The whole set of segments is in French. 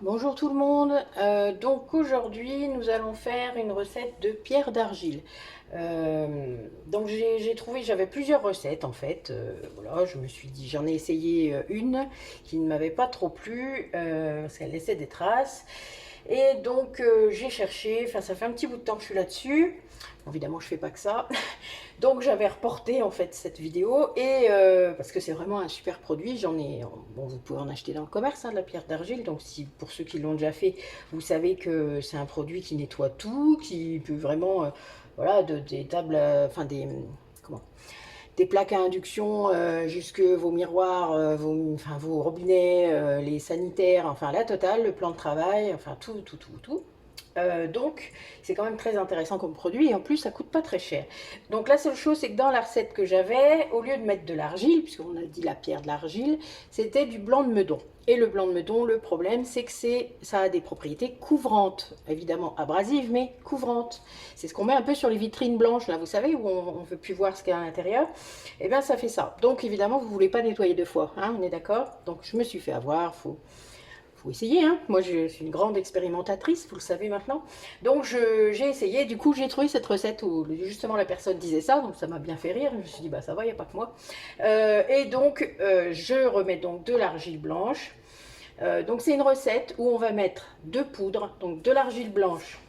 Bonjour tout le monde. Donc aujourd'hui nous allons faire une recette de pierre d'argile. Donc j'ai trouvé, j'avais plusieurs recettes en fait. Voilà, je me suis dit, j'en ai essayé une qui ne m'avait pas trop plu parce qu'elle laissait des traces. Et donc j'ai cherché, enfin ça fait un petit bout de temps que je suis là-dessus. Bon, évidemment je fais pas que ça. Donc j'avais reporté en fait cette vidéo et parce que c'est vraiment un super produit, j'en ai, bon vous pouvez en acheter dans le commerce de la pierre d'argile, donc si pour ceux qui l'ont déjà fait, vous savez que c'est un produit qui nettoie tout, qui peut vraiment, voilà, des tables, enfin des, comment, des plaques à induction jusque vos miroirs, enfin, vos robinets, les sanitaires, enfin la totale, le plan de travail, enfin tout. Donc, c'est quand même très intéressant comme produit et en plus, ça coûte pas très cher. Donc, la seule chose, c'est que dans la recette que j'avais, au lieu de mettre de l'argile, puisqu'on a dit la pierre de l'argile, c'était du blanc de meudon. Et le blanc de meudon, le problème, c'est que ça a des propriétés couvrantes, évidemment abrasives, mais couvrantes. C'est ce qu'on met un peu sur les vitrines blanches, là, vous savez, où on ne veut plus voir ce qu'il y a à l'intérieur. Et bien, ça fait ça. Donc, évidemment, vous ne voulez pas nettoyer deux fois, hein, on est d'accord? Donc, je me suis fait avoir, faut essayer, hein. Moi je suis une grande expérimentatrice, vous le savez maintenant. Donc j'ai essayé, du coup j'ai trouvé cette recette où justement la personne disait ça, donc ça m'a bien fait rire. Je me suis dit bah ça va, il n'y a pas que moi. Et donc je remets donc de l'argile blanche. Donc c'est une recette où on va mettre de poudre, donc de l'argile blanche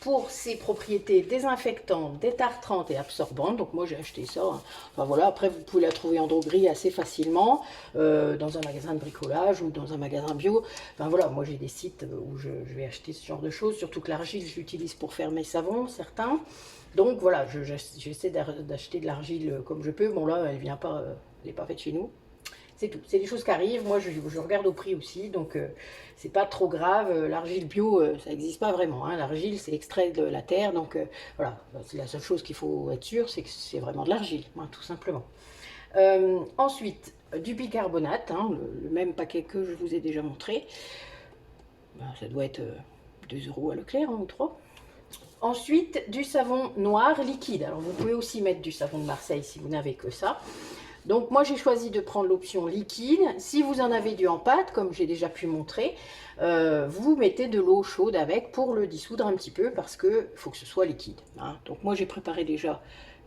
pour ses propriétés désinfectantes, détartrantes et absorbantes. Donc moi j'ai acheté ça. Hein. Enfin voilà, après vous pouvez la trouver en droguerie assez facilement, dans un magasin de bricolage ou dans un magasin bio. Enfin voilà, moi j'ai des sites où je vais acheter ce genre de choses, surtout que l'argile je l'utilise pour faire mes savons, certains. Donc voilà, j'essaie d'acheter de l'argile comme je peux. Bon là, elle vient pas, elle n'est pas faite chez nous. C'est tout. C'est des choses qui arrivent. Moi, je regarde au prix aussi, donc c'est pas trop grave. L'argile bio, ça n'existe pas vraiment. Hein. L'argile, c'est extrait de la terre, donc voilà. C'est la seule chose qu'il faut être sûr, c'est que c'est vraiment de l'argile, hein, tout simplement. Ensuite, du bicarbonate, hein, le même paquet que je vous ai déjà montré. Ben, ça doit être 2 € à Leclerc, hein, ou 3. Ensuite, du savon noir liquide. Alors, vous pouvez aussi mettre du savon de Marseille si vous n'avez que ça. Donc moi j'ai choisi de prendre l'option liquide. Si vous en avez du en pâte, comme j'ai déjà pu montrer, vous mettez de l'eau chaude avec pour le dissoudre un petit peu parce qu'il faut que ce soit liquide. Hein. Donc moi j'ai préparé déjà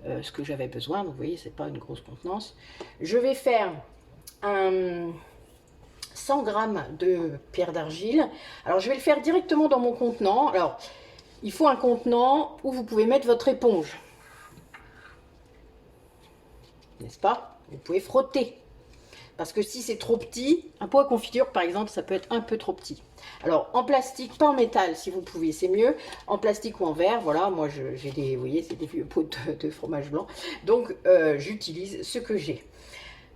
ce que j'avais besoin. Donc vous voyez, c'est pas une grosse contenance. Je vais faire un 100 g de pierre d'argile. Alors je vais le faire directement dans mon contenant. Alors il faut un contenant où vous pouvez mettre votre éponge. N'est-ce pas? Vous pouvez frotter. Parce que si c'est trop petit, un pot à confiture par exemple, ça peut être un peu trop petit. Alors en plastique, pas en métal si vous pouvez, c'est mieux. En plastique ou en verre, voilà, moi j'ai des, vous voyez, c'est des vieux pots de fromage blanc. Donc j'utilise ce que j'ai.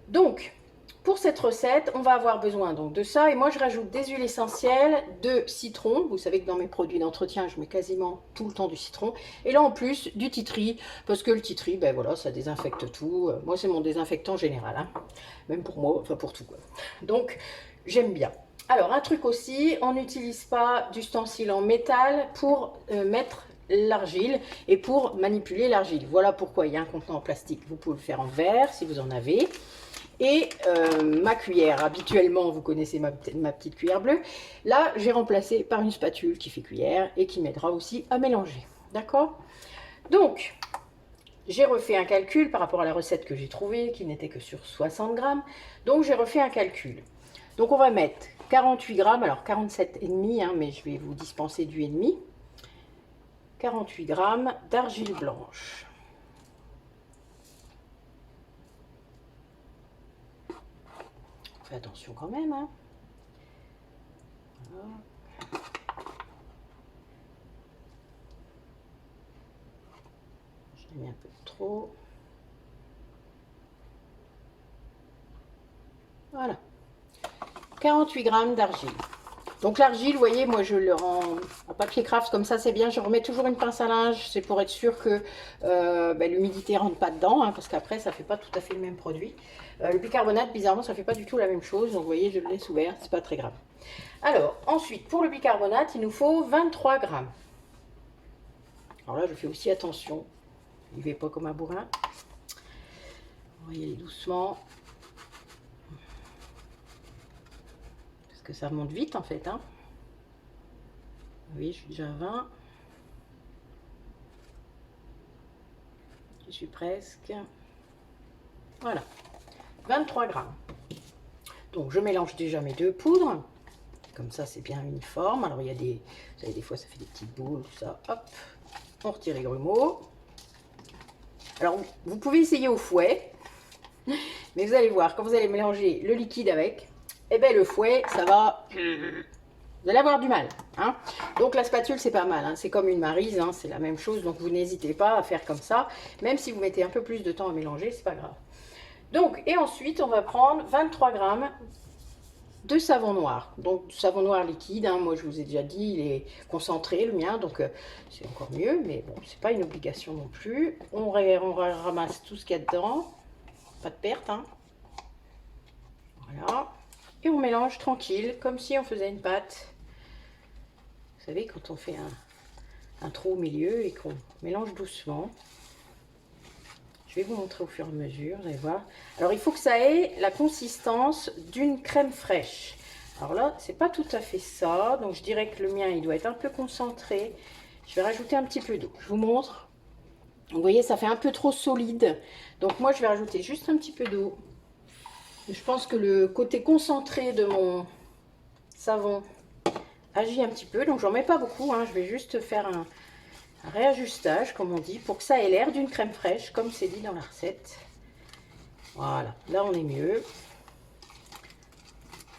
Donc pour cette recette, on va avoir besoin donc de ça. Et moi je rajoute des huiles essentielles, de citron. Vous savez que dans mes produits d'entretien, je mets quasiment tout le temps du citron. Et là en plus du titri, parce que le titri, ben voilà, ça désinfecte tout. Moi c'est mon désinfectant général, hein. Même pour moi, enfin pour tout quoi. Donc j'aime bien. Alors un truc aussi, on n'utilise pas d'ustensiles en métal pour mettre l'argile et pour manipuler l'argile. Voilà pourquoi il y a un contenant en plastique. Vous pouvez le faire en verre si vous en avez. Et ma cuillère, habituellement vous connaissez ma petite cuillère bleue, là j'ai remplacé par une spatule qui fait cuillère et qui m'aidera aussi à mélanger. D'accord? Donc j'ai refait un calcul par rapport à la recette que j'ai trouvée qui n'était que sur 60 grammes. Donc j'ai refait un calcul. Donc on va mettre 48 grammes, alors 47,5 hein, mais je vais vous dispenser du et demi. 48 grammes d'argile blanche. On fait attention quand même. Hein. Voilà. J'ai mis un peu trop. Voilà. 48 grammes d'argile. Donc l'argile, vous voyez, moi je le rends en papier craft comme ça, c'est bien. Je remets toujours une pince à linge, c'est pour être sûr que l'humidité ne rentre pas dedans, hein, parce qu'après ça fait pas tout à fait le même produit. Le bicarbonate, bizarrement, ça fait pas du tout la même chose. Donc vous voyez, je le laisse ouvert, c'est pas très grave. Alors ensuite, pour le bicarbonate, il nous faut 23 grammes. Alors là, je fais aussi attention. Il ne fait pas comme un bourrin. On va y aller doucement. Parce que ça remonte vite en fait. Hein. voyez, je suis déjà à 20. Je suis presque. Voilà, 23 grammes. Donc je mélange déjà mes deux poudres. Comme ça, c'est bien uniforme. Alors il y a des, vous savez, des fois ça fait des petites boules, tout ça. Hop, on retire les grumeaux. Alors vous pouvez essayer au fouet, mais vous allez voir, quand vous allez mélanger le liquide avec, eh bien le fouet, ça va... Vous allez avoir du mal. Hein. Donc la spatule, c'est pas mal. Hein. C'est comme une maryse, hein. C'est la même chose. Donc vous n'hésitez pas à faire comme ça. Même si vous mettez un peu plus de temps à mélanger, c'est pas grave. Donc, et ensuite, on va prendre 23 grammes de savon noir. Donc savon noir liquide. Hein. Moi, je vous ai déjà dit, il est concentré, le mien. Donc c'est encore mieux. Mais bon, c'est pas une obligation non plus. On ramasse tout ce qu'il y a dedans. Pas de perte. Hein. Voilà. Et on mélange tranquille, comme si on faisait une pâte. Vous savez, quand on fait un trou au milieu et qu'on mélange doucement. Je vais vous montrer au fur et à mesure, vous allez voir. Alors, il faut que ça ait la consistance d'une crème fraîche. Alors là, c'est pas tout à fait ça. Donc, je dirais que le mien, il doit être un peu concentré. Je vais rajouter un petit peu d'eau. Je vous montre. Vous voyez, ça fait un peu trop solide. Donc, moi, je vais rajouter juste un petit peu d'eau. Je pense que le côté concentré de mon savon agit un petit peu, donc j'en mets pas beaucoup, hein. Je vais juste faire un réajustage, comme on dit, pour que ça ait l'air d'une crème fraîche, comme c'est dit dans la recette. Voilà, là on est mieux.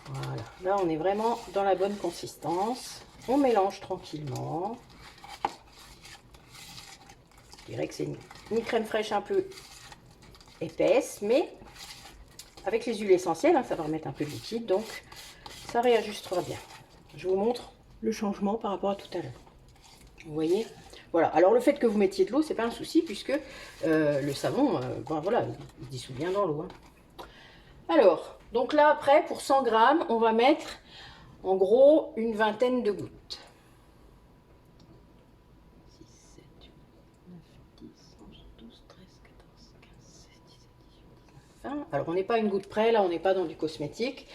Voilà, là on est vraiment dans la bonne consistance. On mélange tranquillement. Je dirais que c'est une crème fraîche un peu épaisse, mais avec les huiles essentielles, hein, ça va remettre un peu de liquide, donc ça réajustera bien. Je vous montre le changement par rapport à tout à l'heure. Vous voyez? Voilà. Alors le fait que vous mettiez de l'eau, c'est pas un souci puisque le savon, ben voilà, il dissout bien dans l'eau. Hein. Alors, donc là après, pour 100 grammes, on va mettre en gros une vingtaine de gouttes. 6, 7, 8, 9, 10, 11, 12, 13, 14, 15, 16, 17, 18, 19, 20. Alors on n'est pas à une goutte près, là on n'est pas dans du cosmétique.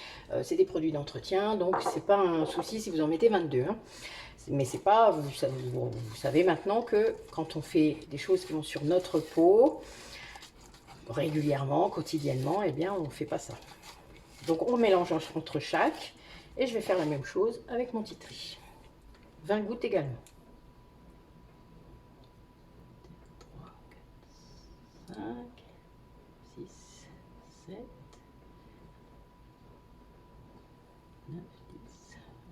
C'est des produits d'entretien, donc c'est pas un souci si vous en mettez 22. Hein. Mais c'est pas, vous savez maintenant que quand on fait des choses qui vont sur notre peau, régulièrement, quotidiennement, eh bien on ne fait pas ça. Donc on mélange entre chaque, et je vais faire la même chose avec mon titri. 20 gouttes également. 3, 4, 5, 6, 7, 9, 10,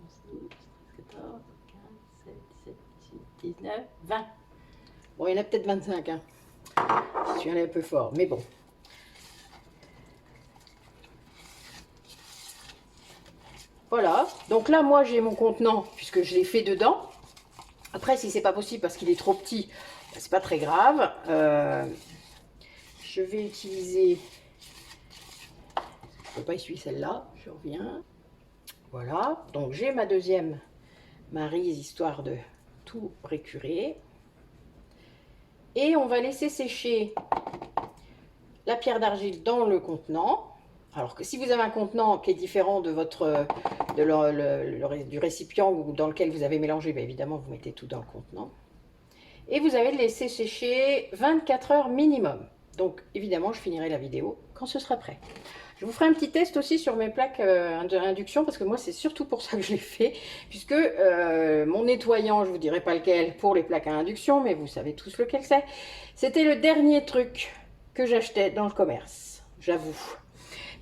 11, 12, 13, 14, 15, 16, 17, 18, 19, 20. Bon, il y en a peut-être 25. Hein. Je suis allée un peu fort, mais bon. Voilà. Donc là, moi, j'ai mon contenant, puisque je l'ai fait dedans. Après, si c'est pas possible parce qu'il est trop petit, c'est pas très grave. Je vais utiliser... Je ne peux pas essuyer celle-là. Je reviens. Voilà. Donc, j'ai ma deuxième maryse, histoire de tout récurer. Et on va laisser sécher la pierre d'argile dans le contenant. Alors que si vous avez un contenant qui est différent de votre du récipient dans lequel vous avez mélangé, bien évidemment vous mettez tout dans le contenant. Et vous avez laissé sécher 24 heures minimum. Donc évidemment je finirai la vidéo quand ce sera prêt. Je vous ferai un petit test aussi sur mes plaques d'induction parce que moi c'est surtout pour ça que je l'ai fait. Puisque mon nettoyant, je vous dirai pas lequel pour les plaques à induction, mais vous savez tous lequel c'est. C'était le dernier truc que j'achetais dans le commerce, j'avoue.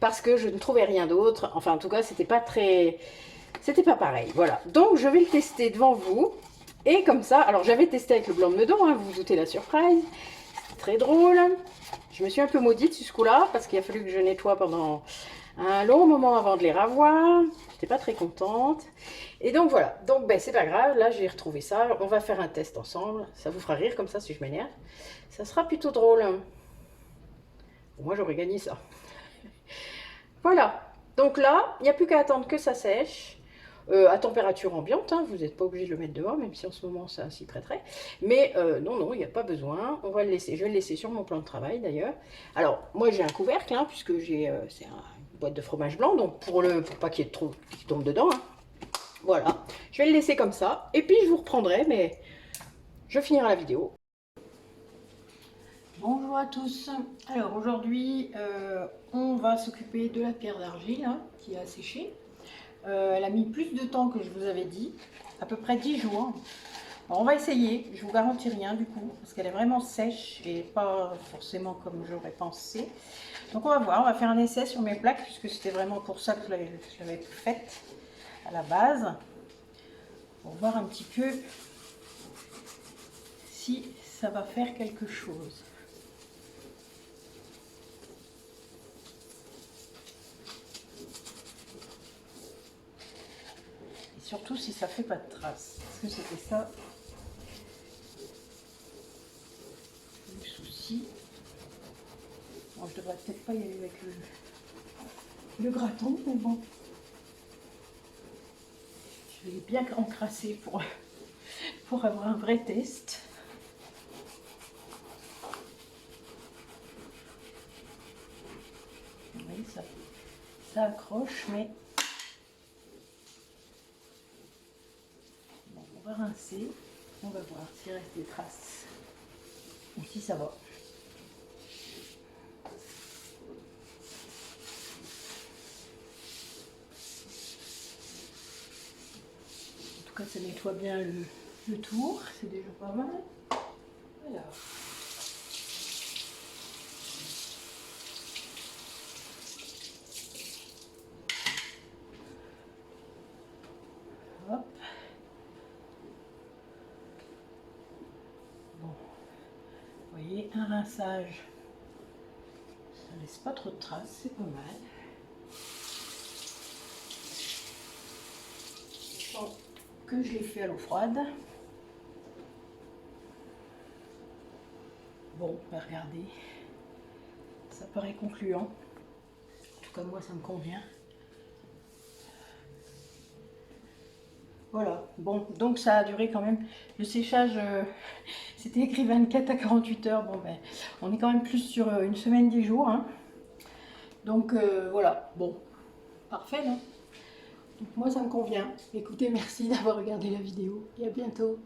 Parce que je ne trouvais rien d'autre. Enfin en tout cas c'était pas très... C'était pas pareil, voilà. Donc je vais le tester devant vous. Et comme ça, alors j'avais testé avec le blanc de Meudon, hein, vous vous doutez la surprise. C'est très drôle. Je me suis un peu maudite sur ce coup-là parce qu'il a fallu que je nettoie pendant un long moment avant de les ravoir. J'étais pas très contente. Et donc voilà, donc ben, c'est pas grave, là j'ai retrouvé ça. On va faire un test ensemble. Ça vous fera rire comme ça si je m'énerve. Ça sera plutôt drôle. Moi j'aurais gagné ça. Voilà, donc là, il n'y a plus qu'à attendre que ça sèche. À température ambiante, hein, vous n'êtes pas obligé de le mettre dehors, même si en ce moment ça s'y prêterait. Mais non, il n'y a pas besoin. On va le laisser. Je vais le laisser sur mon plan de travail d'ailleurs. Alors, moi j'ai un couvercle, hein, puisque j'ai c'est une boîte de fromage blanc, donc pour pas qu'il y ait trop qui tombe dedans. Hein. Voilà, je vais le laisser comme ça. Et puis je vous reprendrai, mais je finirai la vidéo. Bonjour à tous. Alors aujourd'hui, on va s'occuper de la pierre d'argile hein, qui a séché. Elle a mis plus de temps que je vous avais dit, à peu près 10 jours. Alors on va essayer, je vous garantis rien du coup, parce qu'elle est vraiment sèche et pas forcément comme j'aurais pensé. Donc on va voir, on va faire un essai sur mes plaques, puisque c'était vraiment pour ça que je l'avais faite à la base. Pour voir un petit peu si ça va faire quelque chose. Et surtout si ça fait pas de traces. Parce que c'était ça le souci. Bon, je devrais peut-être pas y aller avec le graton, mais bon. Je vais bien encrasser pour avoir un vrai test. Oui, ça accroche, mais bon, on va rincer. On va voir s'il reste des traces ou si ça va. En tout cas, ça nettoie bien le tour, c'est déjà pas mal. Alors. Hop. Bon. Vous voyez, un rinçage. Ça laisse pas trop de traces, c'est pas mal. Bon, que je l'ai fait à l'eau froide. Bon, bah regardez, ça paraît concluant. En tout cas, moi, ça me convient. Voilà, bon, donc ça a duré quand même. Le séchage, c'était écrit 24 à 48 heures. Bon, ben, on est quand même plus sur une semaine, 10 jours. Hein. Donc voilà, bon, parfait, non? Donc moi, ça me convient. Écoutez, merci d'avoir regardé la vidéo et à bientôt.